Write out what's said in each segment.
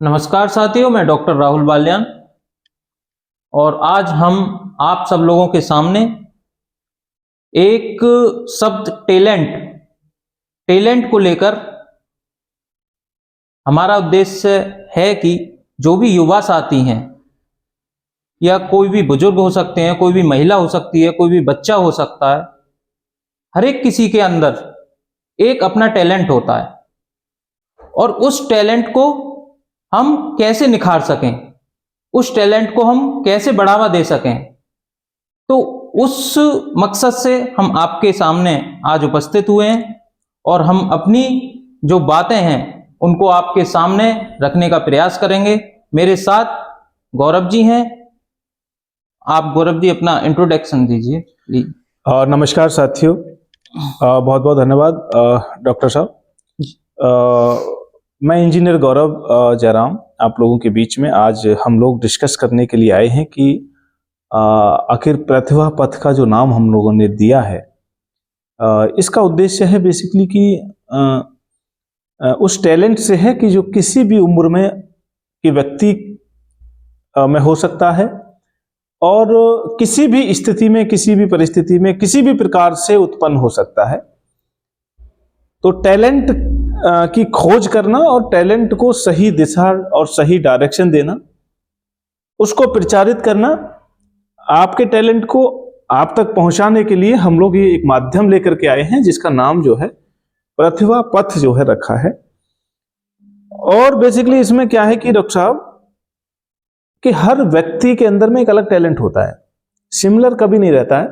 नमस्कार साथियों, मैं डॉक्टर राहुल बालियान और आज हम आप सब लोगों के सामने एक शब्द टैलेंट को लेकर हमारा उद्देश्य है कि जो भी युवा साथी हैं या कोई भी बुजुर्ग हो सकते हैं, कोई भी महिला हो सकती है, कोई भी बच्चा हो सकता है, हर एक किसी के अंदर एक अपना टैलेंट होता है और उस टैलेंट को हम कैसे निखार सकें, उस टैलेंट को हम कैसे बढ़ावा दे सकें। तो उस मकसद से हम आपके सामने आज उपस्थित हुए हैं और हम अपनी जो बातें हैं उनको आपके सामने रखने का प्रयास करेंगे। मेरे साथ गौरव जी हैं। आप गौरव जी अपना इंट्रोडक्शन दीजिए। नमस्कार साथियों, बहुत बहुत धन्यवाद डॉक्टर साहब। मैं इंजीनियर गौरव जयराम आप लोगों के बीच में आज हम लोग डिस्कस करने के लिए आए हैं कि आखिर प्रतिभा पथ का जो नाम हम लोगों ने दिया है, इसका उद्देश्य है बेसिकली कि उस टैलेंट से है कि जो किसी भी उम्र में कि व्यक्ति में हो सकता है और किसी भी स्थिति में, किसी भी परिस्थिति में, किसी भी प्रकार से उत्पन्न हो सकता है। तो टैलेंट की खोज करना और टैलेंट को सही दिशा और सही डायरेक्शन देना, उसको प्रचारित करना, आपके टैलेंट को आप तक पहुंचाने के लिए हम लोग ये एक माध्यम लेकर के आए हैं जिसका नाम जो है प्रतिभा पथ जो है रखा है। और बेसिकली इसमें क्या है कि डॉक्टर साहब कि हर व्यक्ति के अंदर में एक अलग टैलेंट होता है, सिमिलर कभी नहीं रहता है।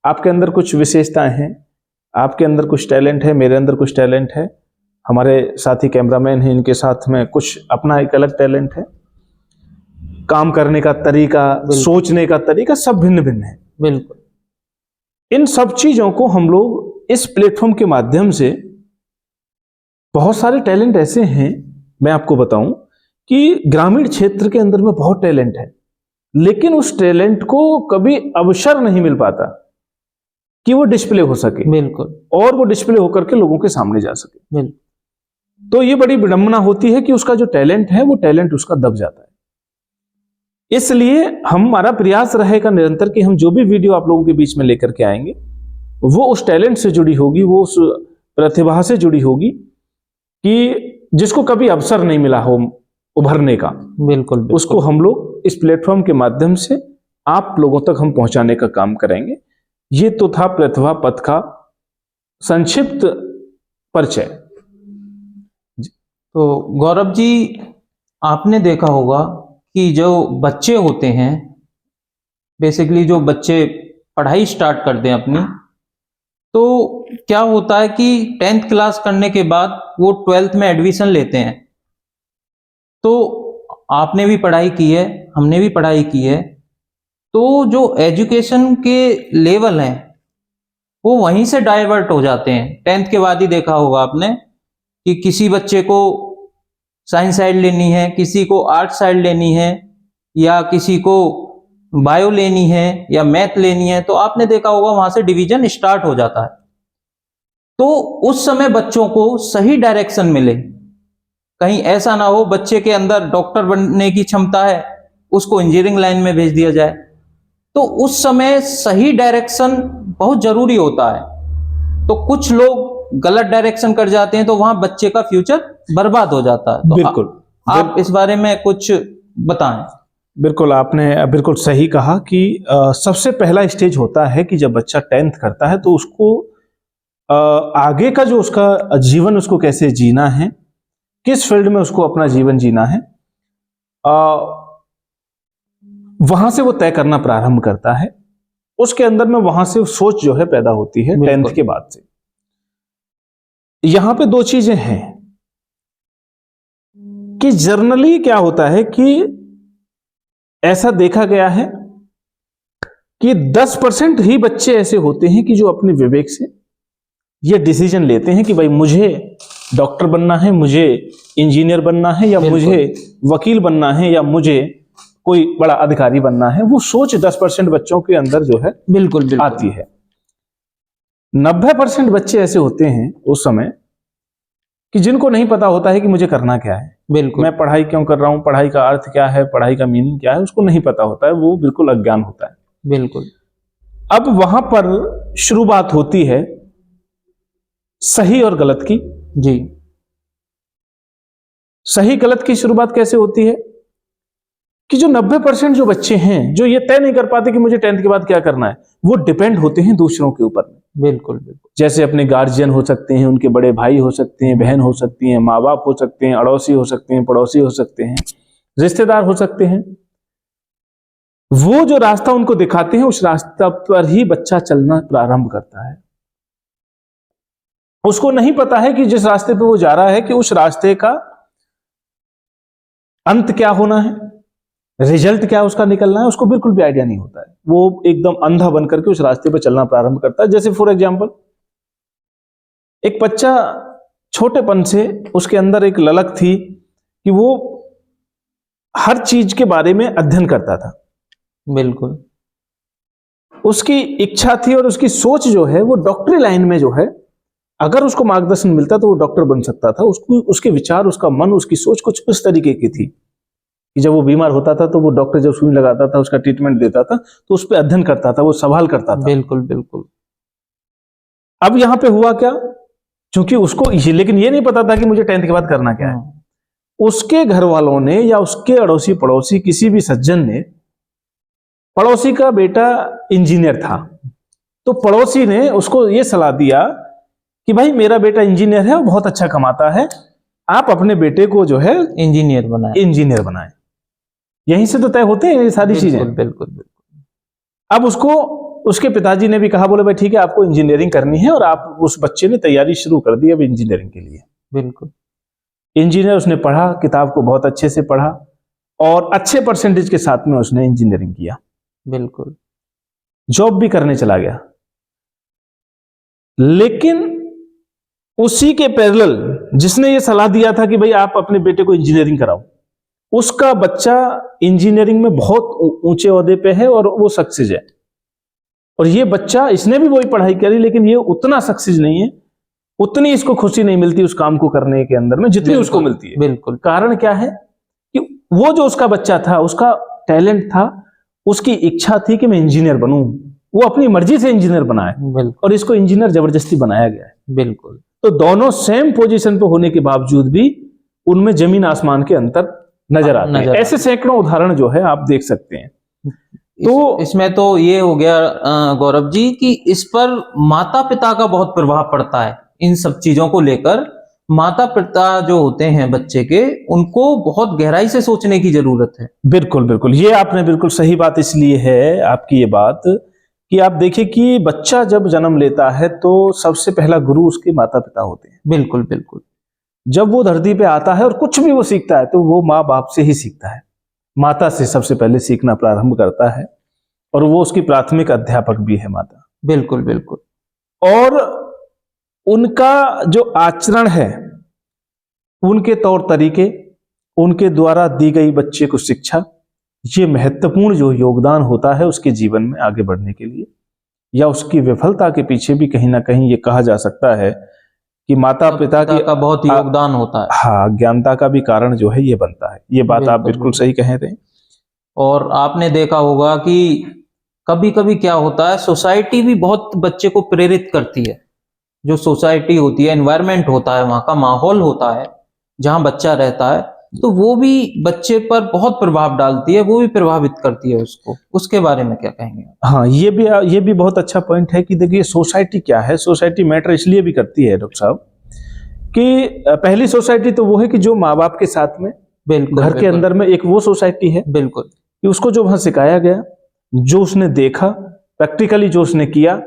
आपके अंदर कुछ विशेषताएं हैं, आपके अंदर कुछ टैलेंट है, मेरे अंदर कुछ टैलेंट है, हमारे साथी कैमरामैन हैं, इनके साथ में कुछ अपना एक अलग टैलेंट है। काम करने का तरीका, सोचने का तरीका सब भिन्न भिन्न है। बिल्कुल। इन सब चीजों को हम लोग इस प्लेटफॉर्म के माध्यम से, बहुत सारे टैलेंट ऐसे हैं, मैं आपको बताऊं कि ग्रामीण क्षेत्र के अंदर में बहुत टैलेंट है, लेकिन उस टैलेंट को कभी अवसर नहीं मिल पाता कि वो डिस्प्ले हो सके। बिल्कुल। और वो डिस्प्ले होकर के लोगों के सामने जा सके। बिल्कुल। तो ये बड़ी विडंबना होती है कि उसका जो टैलेंट है वो टैलेंट उसका दब जाता है। इसलिए हमारा प्रयास रहेगा निरंतर कि हम जो भी वीडियो आप लोगों के बीच में लेकर के आएंगे वो उस टैलेंट से जुड़ी होगी, वो उस प्रतिभा से जुड़ी होगी कि जिसको कभी अवसर नहीं मिला हो उभरने का। बिल्कुल। उसको हम लोग इस प्लेटफॉर्म के माध्यम से आप लोगों तक हम पहुंचाने का काम करेंगे। ये तो था प्रतिभा पथ का संक्षिप्त परिचय। तो गौरव जी, आपने देखा होगा कि जो बच्चे होते हैं, बेसिकली जो बच्चे पढ़ाई स्टार्ट करते हैं अपनी, तो क्या होता है कि 10th क्लास करने के बाद वो 12th में एडमिशन लेते हैं। तो आपने भी पढ़ाई की है, हमने भी पढ़ाई की है, तो जो एजुकेशन के लेवल हैं वो वहीं से डाइवर्ट हो जाते हैं। 10th के बाद ही देखा होगा आपने कि किसी बच्चे को साइंस साइड लेनी है, किसी को आर्ट साइड लेनी है, या किसी को बायो लेनी है या मैथ लेनी है, तो आपने देखा होगा वहां से डिवीजन स्टार्ट हो जाता है। तो उस समय बच्चों को सही डायरेक्शन मिले, कहीं ऐसा ना हो बच्चे के अंदर डॉक्टर बनने की क्षमता है, उसको इंजीनियरिंग लाइन में भेज दिया जाए। तो उस समय सही डायरेक्शन बहुत जरूरी होता है। तो कुछ लोग गलत डायरेक्शन कर जाते हैं तो वहां बच्चे का फ्यूचर बर्बाद हो जाता है। तो बिल्कुल। आप इस बारे में कुछ बताएं। बिल्कुल, आपने बिल्कुल सही कहा कि सबसे पहला स्टेज होता है कि जब बच्चा 10th करता है तो उसको आगे का जो उसका जीवन उसको कैसे जीना है, किस फील्ड में उसको अपना जीवन जीना है, वहां से वो तय करना प्रारंभ करता है। उसके अंदर में वहां से सोच जो है पैदा होती है 10th के बाद से। यहां पे दो चीजें हैं कि जर्नली क्या होता है कि ऐसा देखा गया है कि 10% ही बच्चे ऐसे होते हैं कि जो अपने विवेक से ये डिसीजन लेते हैं कि भाई मुझे डॉक्टर बनना है, मुझे इंजीनियर बनना है, या मुझे वकील बनना है, या मुझे कोई बड़ा अधिकारी बनना है। वो सोच 10% बच्चों के अंदर जो है बिल्कुल आती है। 90% बच्चे ऐसे होते हैं उस समय कि जिनको नहीं पता होता है कि मुझे करना क्या है। बिल्कुल मैं पढ़ाई क्यों कर रहा हूँ, पढ़ाई का अर्थ क्या है, पढ़ाई का मीनिंग क्या है, उसको नहीं पता होता है, वो बिल्कुल अज्ञान होता है। बिल्कुल अब वहां पर शुरुआत होती है सही और गलत की। जी सही गलत की शुरुआत कैसे होती है कि जो 90% जो बच्चे हैं जो ये तय नहीं कर पाते कि मुझे 10th के बाद क्या करना है, वो डिपेंड होते हैं दूसरों के ऊपर। बिल्कुल बिल्कुल जैसे अपने गार्जियन हो सकते हैं, उनके बड़े भाई हो सकते हैं, बहन हो सकती हैं, माँ बाप हो सकते हैं, अड़ोसी हो सकते हैं, पड़ोसी हो सकते हैं, रिश्तेदार हो सकते हैं। वो जो रास्ता उनको दिखाते हैं उस रास्ता पर ही बच्चा चलना प्रारंभ करता है। उसको नहीं पता है कि जिस रास्ते पे वो जा रहा है कि उस रास्ते का अंत क्या होना है, रिजल्ट क्या उसका निकलना है, उसको बिल्कुल भी आइडिया नहीं होता है। वो एकदम अंधा बन करके उस रास्ते पर चलना प्रारंभ करता है। जैसे फॉर एग्जाम्पल एक बच्चा छोटेपन से उसके अंदर एक ललक थी कि वो हर चीज के बारे में अध्ययन करता था। बिल्कुल उसकी इच्छा थी और उसकी सोच जो है वो डॉक्टरी लाइन में जो है, अगर उसको मार्गदर्शन मिलता तो वो डॉक्टर बन सकता था। उसको उसके विचार, उसका मन, उसकी सोच कुछ उस तरीके की थी कि जब वो बीमार होता था तो वो डॉक्टर जब सुई लगाता था, उसका ट्रीटमेंट देता था, तो उस पर अध्ययन करता था, वो सवाल करता था। बिल्कुल बिल्कुल अब यहां पे हुआ क्या, क्योंकि उसको लेकिन ये नहीं पता था कि मुझे 10th के बाद करना क्या है। उसके घर वालों ने या उसके अड़ोसी पड़ोसी किसी भी सज्जन ने, पड़ोसी का बेटा इंजीनियर था तो पड़ोसी ने उसको ये सलाह दिया कि भाई मेरा बेटा इंजीनियर है और बहुत अच्छा कमाता है, आप अपने बेटे को जो है इंजीनियर बनाएं। यहीं से तो तय होते हैं ये सारी चीजें। बिल्कुल बिल्कुल बिल्कुल अब उसको उसके पिताजी ने भी कहा, बोले भाई ठीक है आपको इंजीनियरिंग करनी है, और आप उस बच्चे ने तैयारी शुरू कर दी अब इंजीनियरिंग के लिए। बिल्कुल इंजीनियर उसने पढ़ा, किताब को बहुत अच्छे से पढ़ा और अच्छे परसेंटेज के साथ में उसने इंजीनियरिंग किया, बिल्कुल जॉब भी करने चला गया। लेकिन उसी के पैरेलल जिसने ये सलाह दिया था कि भाई आप अपने बेटे को इंजीनियरिंग कराओ, उसका बच्चा इंजीनियरिंग में बहुत ऊंचे ओहदे पे है और वो सक्सेस है। और ये बच्चा, इसने भी वही पढ़ाई करी लेकिन ये उतना सक्सेस नहीं है, उतनी इसको खुशी नहीं मिलती उस काम को करने के अंदर में जितनी उसको मिलती है। बिल्कुल कारण क्या है कि वो जो उसका बच्चा था, उसका टैलेंट था, उसकी इच्छा थी कि मैं इंजीनियर बनूं, वो अपनी मर्जी से इंजीनियर बनाए और इसको इंजीनियर जबरदस्ती बनाया गया है। बिल्कुल तो दोनों सेम पोजीशन पे होने के बावजूद भी उनमें जमीन आसमान के अंतर नजर आते हैं। ऐसे सैकड़ों उदाहरण जो है आप देख सकते हैं। तो इसमें तो ये हो गया गौरव जी कि इस पर माता पिता का बहुत प्रभाव पड़ता है। इन सब चीजों को लेकर माता पिता जो होते हैं बच्चे के, उनको बहुत गहराई से सोचने की जरूरत है। बिल्कुल बिल्कुल, ये आपने बिल्कुल सही बात इसलिए है आपकी ये बात कि आप देखिए कि बच्चा जब जन्म लेता है तो सबसे पहला गुरु उसके माता पिता होते हैं। बिल्कुल बिल्कुल जब वो धरती पे आता है और कुछ भी वो सीखता है तो वो माँ बाप से ही सीखता है, माता से सबसे पहले सीखना प्रारंभ करता है और वो उसकी प्राथमिक अध्यापक भी है माता। बिल्कुल बिल्कुल और उनका जो आचरण है, उनके तौर तरीके, उनके द्वारा दी गई बच्चे को शिक्षा, ये महत्वपूर्ण जो योगदान होता है उसके जीवन में आगे बढ़ने के लिए, या उसकी विफलता के पीछे भी कहीं ना कहीं ये कहा जा सकता है कि माता पिता का बहुत योगदान होता है। हाँ, ज्ञानता का भी कारण जो है ये बनता है। ये बात आप बिल्कुल सही कह रहे हैं। और आपने देखा होगा कि कभी कभी क्या होता है, सोसाइटी भी बहुत बच्चे को प्रेरित करती है। जो सोसाइटी होती है, एनवायरनमेंट होता है, वहां का माहौल होता है जहां बच्चा रहता है, तो वो भी बच्चे पर बहुत प्रभाव डालती है, वो भी प्रभावित करती है उसको। उसके बारे में क्या कहेंगे? हाँ, ये भी बहुत अच्छा पॉइंट है कि देखिए सोसाइटी क्या है। सोसाइटी मैटर इसलिए भी करती है डॉक्टर साहब कि पहली सोसाइटी तो वो है कि जो माँ बाप के साथ में घर के अंदर में एक वो सोसाइटी है बिल्कुल कि उसको जो वहां सिखाया गया, जो उसने देखा, प्रैक्टिकली जो उसने किया,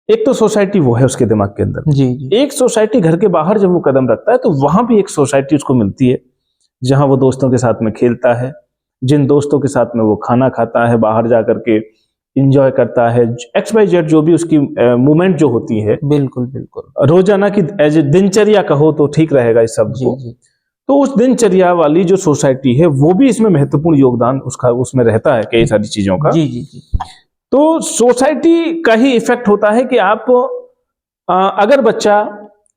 एक तो सोसाइटी वो है उसके दिमाग के अंदर। जी। एक सोसाइटी घर के बाहर जब वो कदम रखता है तो वहां भी एक सोसाइटी उसको मिलती है जहां वो दोस्तों के साथ में खेलता है, जिन दोस्तों के साथ में वो खाना खाता है, बाहर जाकर के इंजॉय करता है, XYZ जो भी उसकी मूवमेंट जो होती है, बिल्कुल बिल्कुल रोजाना की एज ए दिनचर्या कहो तो ठीक रहेगा इस शब्द को। तो उस दिनचर्या वाली जो सोसाइटी है वो भी इसमें महत्वपूर्ण योगदान उसका उसमें रहता है कई सारी चीजों का। जी। तो सोसाइटी का ही इफेक्ट होता है कि आप अगर बच्चा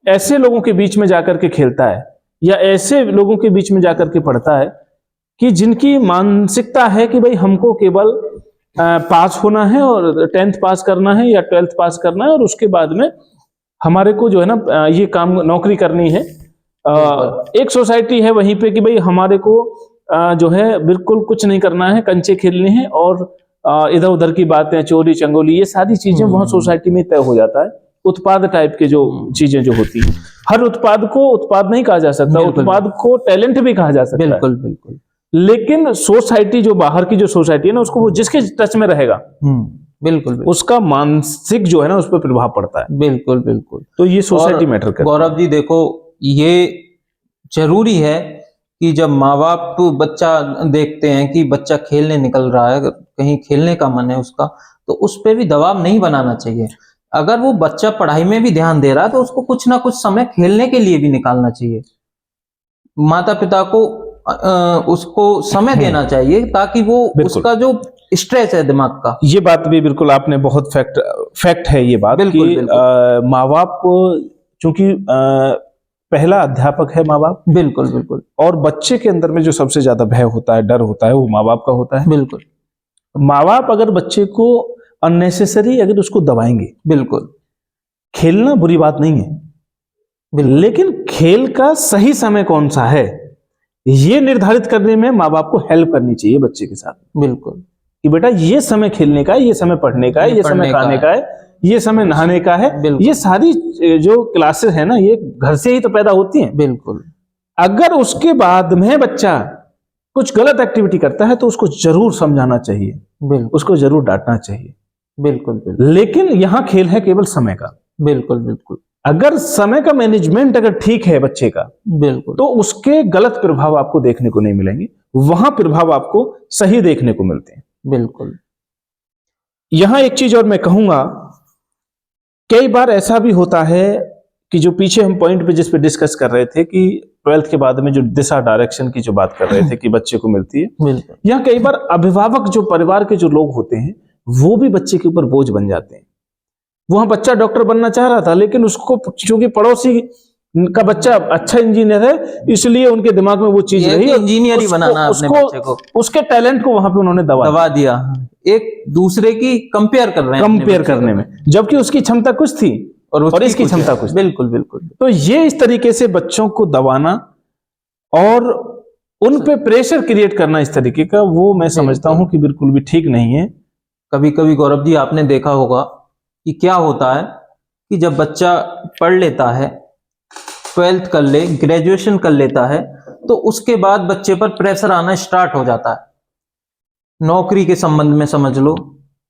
ऐसे लोगों के बीच में जाकर के खेलता है या ऐसे लोगों के बीच में जाकर के पढ़ता है कि जिनकी मानसिकता है कि भाई हमको केवल पास होना है और 10th पास करना है या 12th पास करना है और उसके बाद में हमारे को जो है ना ये काम नौकरी करनी है। एक सोसाइटी है वहीं पे कि भाई हमारे को जो है बिल्कुल कुछ नहीं करना है, कंचे खेलने हैं और इधर उधर की बातें, चोरी चंगोली, ये सारी चीजें वहां सोसाइटी में तय हो जाता है। उत्पाद टाइप के जो चीजें जो होती है, हर उत्पाद को उत्पाद नहीं कहा जा सकता, उत्पाद को टैलेंट भी कहा जा सकता है। बिल्कुल बिल्कुल। लेकिन सोसाइटी जो बाहर की जो सोसाइटी है ना, उसको वो जिसके टच में रहेगा बिल्कुल बिल्कुल, उसका मानसिक जो है ना उस पर प्रभाव पड़ता है। बिल्कुल बिल्कुल। तो ये सोसाइटी मैटर करती है। गौरव जी देखो, ये जरूरी है कि जब माँ बाप बच्चा देखते हैं कि बच्चा खेलने निकल रहा है, कहीं खेलने का मन है उसका, तो उस पर भी दबाव नहीं बनाना चाहिए। अगर वो बच्चा पढ़ाई में भी ध्यान दे रहा है तो उसको कुछ ना कुछ समय खेलने के लिए भी निकालना चाहिए। माता पिता को उसको समय देना चाहिए ताकि वो उसका जो स्ट्रेस है दिमाग का, ये बात भी बिल्कुल आपने बहुत फैक्ट है ये बात बिल्कुल, कि माँ बाप चूंकि पहला अध्यापक है माँ बाप, बिल्कुल बिल्कुल, और बच्चे के अंदर में जो सबसे ज्यादा भय होता है, डर होता है, वो माँ बाप का होता है। बिल्कुल। माँ बाप अगर बच्चे को अननेसेसरी अगर उसको दबाएंगे, बिल्कुल, खेलना बुरी बात नहीं है, लेकिन खेल का सही समय कौन सा है ये निर्धारित करने में माँ बाप को हेल्प करनी चाहिए बच्चे के साथ। बिल्कुल, कि बेटा ये समय खेलने का है, ये समय पढ़ने का है, ये समय खाने का है, ये समय नहाने का है। ये सारी जो क्लासेस है ना, ये घर से ही तो पैदा होती हैं। बिल्कुल। अगर उसके बाद में बच्चा कुछ गलत एक्टिविटी करता है तो उसको जरूर समझाना चाहिए, उसको जरूर डांटना चाहिए। बिल्कुल बिल्कुल। लेकिन यहाँ खेल है केवल समय का। बिल्कुल बिल्कुल। अगर समय का मैनेजमेंट अगर ठीक है बच्चे का, बिल्कुल, तो उसके गलत प्रभाव आपको देखने को नहीं मिलेंगे, वहां प्रभाव आपको सही देखने को मिलते हैं। बिल्कुल। यहां एक चीज और मैं कहूंगा, कई बार ऐसा भी होता है कि जो पीछे हम पॉइंट पे जिस पे डिस्कस कर रहे थे कि 12th के बाद में जो दिशा डायरेक्शन की जो बात कर रहे थे कि बच्चे को मिलती है, यहाँ कई बार अभिभावक जो परिवार के जो लोग होते हैं वो भी बच्चे के ऊपर बोझ बन जाते हैं। वहां बच्चा डॉक्टर बनना चाह रहा था, लेकिन उसको चूंकि पड़ोसी का बच्चा अच्छा इंजीनियर है इसलिए उनके दिमाग में वो चीज रही, इंजीनियर ही बनाना अपने बच्चे को, उसके टैलेंट को वहां पे उन्होंने दबा दिया, एक दूसरे की कंपेयर कर रहे हैं, कंपेयर करने में, जबकि उसकी क्षमता कुछ थी और इसकी क्षमता कुछ। बिल्कुल बिल्कुल। तो ये इस तरीके से बच्चों को दबाना और उन पे प्रेशर क्रिएट करना इस तरीके का, वो मैं समझता हूं कि बिल्कुल भी ठीक नहीं है। कभी कभी गौरव जी आपने देखा होगा कि क्या होता है कि जब बच्चा पढ़ लेता है, 12th कर ले, ग्रेजुएशन कर लेता है, तो उसके बाद बच्चे पर प्रेशर आना स्टार्ट हो जाता है। नौकरी के संबंध में समझ लो,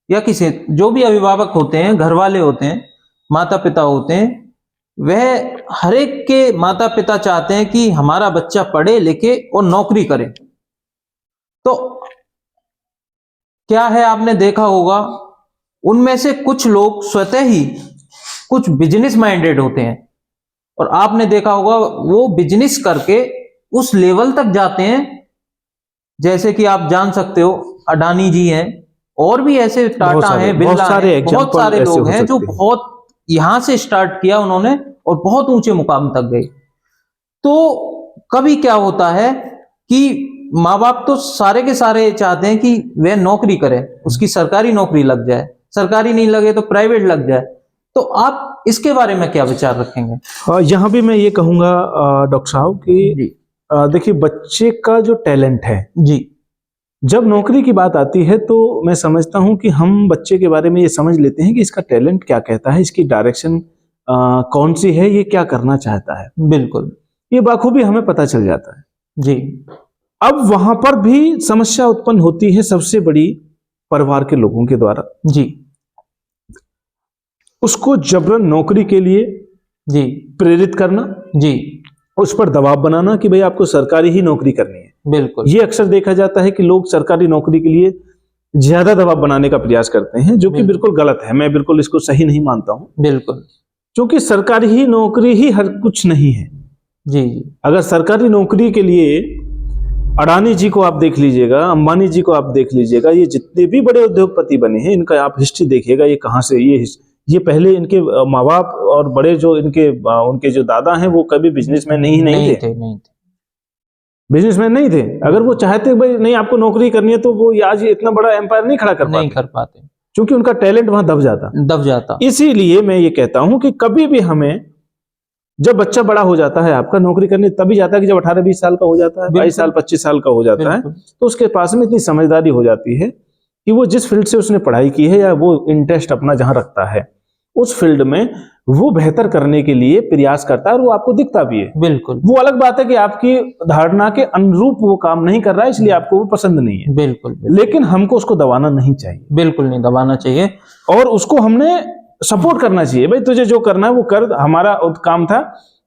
या किसी जो भी अभिभावक होते हैं, घर वाले होते हैं, माता पिता होते हैं, वह हर एक के माता पिता चाहते हैं कि हमारा बच्चा पढ़े लिखे और नौकरी करे। तो क्या है, आपने देखा होगा उनमें से कुछ लोग स्वतः ही कुछ बिजनेस माइंडेड होते हैं, और आपने देखा होगा वो बिजनेस करके उस लेवल तक जाते हैं, जैसे कि आप जान सकते हो अडानी जी हैं, और भी ऐसे टाटा हैं, बिरला हैं, बहुत सारे लोग हैं जो बहुत यहां से स्टार्ट किया उन्होंने और बहुत ऊंचे मुकाम तक गए। तो कभी क्या होता है कि माँ बाप तो सारे के सारे चाहते हैं कि वह नौकरी करे, उसकी सरकारी नौकरी लग जाए, सरकारी नहीं लगे तो प्राइवेट लग जाए। तो आप इसके बारे में क्या विचार रखेंगे? यहाँ भी मैं ये कहूंगा डॉक्टर साहब कि देखिए बच्चे का जो टैलेंट है जी, जब नौकरी की बात आती है तो मैं समझता हूं कि हम बच्चे के बारे में ये समझ लेते हैं कि इसका टैलेंट क्या कहता है, इसकी डायरेक्शन कौन सी है, ये क्या करना चाहता है। बिल्कुल, ये बाखूबी हमें पता चल जाता है जी। अब वहां पर भी समस्या उत्पन्न होती है सबसे बड़ी परिवार के लोगों के द्वारा। जी, उसको जबरन नौकरी के लिए जी प्रेरित करना, जी, उस पर दबाव बनाना कि भाई आपको सरकारी ही नौकरी करनी है। बिल्कुल, ये अक्सर देखा जाता है कि लोग सरकारी नौकरी के लिए ज्यादा दबाव बनाने का प्रयास करते हैं, जो कि बिल्कुल गलत है। मैं बिल्कुल इसको सही नहीं मानता हूं, बिल्कुल, क्योंकि सरकारी ही नौकरी ही हर कुछ नहीं है। जी जी। अगर सरकारी नौकरी के लिए अडानी जी को आप देख लीजिएगा, अंबानी जी को आप देख लीजिएगा, ये जितने भी बड़े उद्योगपति बने हैं इनका आप हिस्ट्री देखिएगा, ये कहां से ये पहले इनके माँ बाप और बड़े जो इनके उनके जो दादा हैं वो कभी बिजनेसमैन नहीं थे, नहीं थे। बिजनेसमैन नहीं थे। अगर वो चाहते भाई नहीं आपको नौकरी करनी है तो वो आज इतना बड़ा एम्पायर नहीं खड़ा नहीं कर पाते, क्योंकि उनका टैलेंट वहां दब जाता। इसीलिए मैं ये कहता हूं कि कभी भी हमें, जब बच्चा बड़ा हो जाता है आपका, नौकरी करने तभी जाता है कि जब 18-20 साल का हो जाता है, 22 साल 25 साल का हो जाता है, तो उसके पास में इतनी समझदारी हो जाती है कि वो जिस फील्ड से उसने पढ़ाई की है या वो इंटरेस्ट अपना जहां रखता है उस फील्ड में वो बेहतर करने के लिए प्रयास करता है और वो आपको दिखता भी है। बिल्कुल। वो अलग बात है कि आपकी धारणा के अनुरूप वो काम नहीं कर रहा है, इसलिए आपको वो पसंद नहीं है। बिल्कुल। लेकिन हमको उसको दबाना नहीं चाहिए, बिल्कुल नहीं दबाना चाहिए, और उसको हमने सपोर्ट करना चाहिए। भाई तुझे जो करना है वो कर। हमारा काम था,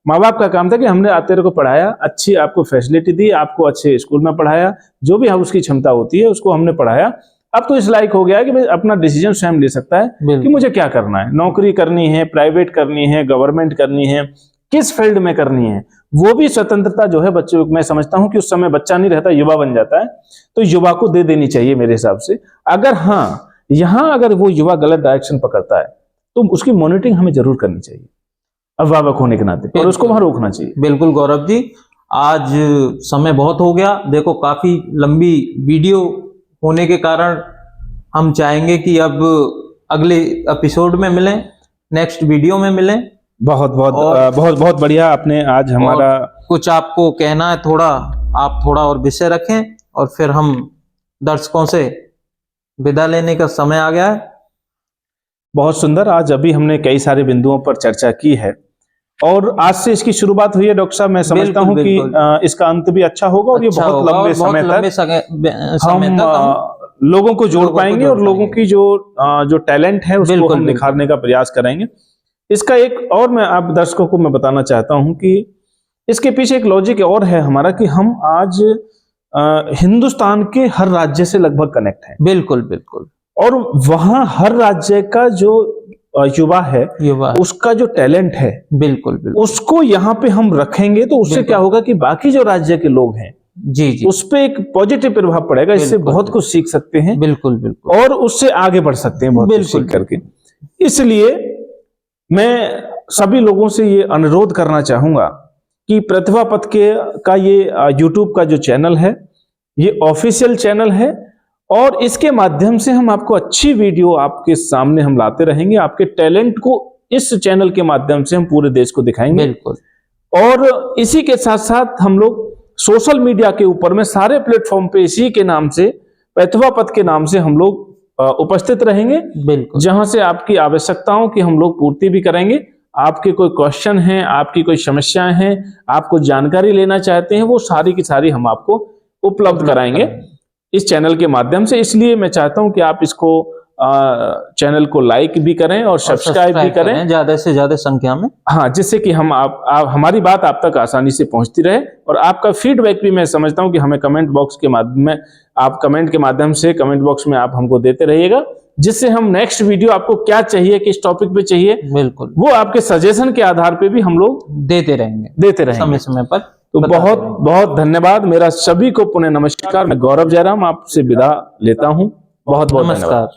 माँ बाप का काम था कि हमने तेरे को पढ़ाया, अच्छी आपको फैसिलिटी दी, आपको अच्छे स्कूल में पढ़ाया, जो भी उसकी क्षमता होती है उसको हमने पढ़ाया। अब तो इस लायक हो गया है कि भाई अपना डिसीजन स्वयं ले सकता है कि मुझे क्या करना है, नौकरी करनी है, प्राइवेट करनी है, गवर्नमेंट करनी है, किस फील्ड में करनी है। वो भी स्वतंत्रता जो है बच्चे, मैं समझता हूं कि उस समय बच्चा नहीं रहता, युवा बन जाता है, तो युवा को दे देनी चाहिए मेरे हिसाब से। अगर हाँ यहां अगर वो युवा गलत डायरेक्शन पकड़ता है तो उसकी मॉनिटरिंग हमें जरूर करनी चाहिए अभिभावक होने के नाते, और उसको वहां रोकना चाहिए। बिल्कुल गौरव जी, आज समय बहुत हो गया, देखो काफी लंबी वीडियो होने के कारण हम चाहेंगे कि अब अगले एपिसोड में मिलें, नेक्स्ट वीडियो में मिलें। बहुत बहुत बढ़िया आपने आज हमारा, कुछ आपको कहना है थोड़ा, आप थोड़ा और विषय रखें और फिर हम दर्शकों से विदा लेने का समय आ गया है। बहुत सुंदर, आज अभी हमने कई सारे बिंदुओं पर चर्चा की है और आज से इसकी शुरुआत हुई है डॉक्टर साहब। मैं समझता हूं कि इसका अंत भी अच्छा होगा और ये बहुत लंबे समय तक हम लोगों को जोड़ पाएंगे और लोगों की जो टैलेंट है उसको हम निखारने का प्रयास करेंगे। इसका एक और मैं आप दर्शकों को मैं बताना चाहता हूं कि इसके पीछे एक लॉजिक और है हमारा, कि हम आज हिंदुस्तान के हर राज्य से लगभग कनेक्ट हैं। बिल्कुल बिल्कुल। और वहां हर राज्य का जो युवा है उसका जो टैलेंट है, बिल्कुल उसको यहाँ पे हम रखेंगे तो उससे क्या होगा कि बाकी जो राज्य के लोग हैं जी उस पे एक पॉजिटिव प्रभाव पड़ेगा। इससे बहुत कुछ सीख सकते हैं, बिल्कुल बिल्कुल, और उससे आगे बढ़ सकते हैं बहुत कुछ सीख करके। इसलिए मैं सभी लोगों से ये अनुरोध करना चाहूंगा कि प्रतिभा पथ का ये यूट्यूब का जो चैनल है ये ऑफिशियल चैनल है और इसके माध्यम से हम आपको अच्छी वीडियो आपके सामने हम लाते रहेंगे। आपके टैलेंट को इस चैनल के माध्यम से हम पूरे देश को दिखाएंगे। बिल्कुल। और इसी के साथ साथ हम लोग सोशल मीडिया के ऊपर में सारे प्लेटफॉर्म पे इसी के नाम से, प्रतिभा पथ के नाम से हम लोग उपस्थित रहेंगे। बिल्कुल। जहां से आपकी आवश्यकताओं की हम लोग पूर्ति भी करेंगे। आपके कोई क्वेश्चन हैं, आपकी कोई समस्याएं हैं, आप कुछ जानकारी लेना चाहते हैं, वो सारी की सारी हम आपको उपलब्ध कराएंगे इस चैनल के माध्यम से। इसलिए मैं चाहता हूं कि आप इसको चैनल को लाइक भी करें और सब्सक्राइब भी करें ज्यादा से ज्यादा संख्या में। हाँ, जिससे कि हम आप हमारी बात आप तक आसानी से पहुंचती रहे। और आपका फीडबैक भी मैं समझता हूं कि हमें कमेंट बॉक्स के माध्यम में, आप कमेंट के माध्यम से कमेंट बॉक्स में आप हमको देते रहिएगा, जिससे हम नेक्स्ट वीडियो आपको क्या चाहिए, किस टॉपिक पे चाहिए, बिल्कुल वो आपके सजेशन के आधार पे भी हम लोग देते रहेंगे समय समय पर। तो बहुत बहुत धन्यवाद। मेरा सभी को पुनः नमस्कार। मैं गौरव जयराम आपसे विदा लेता हूँ। बहुत बहुत नमस्कार।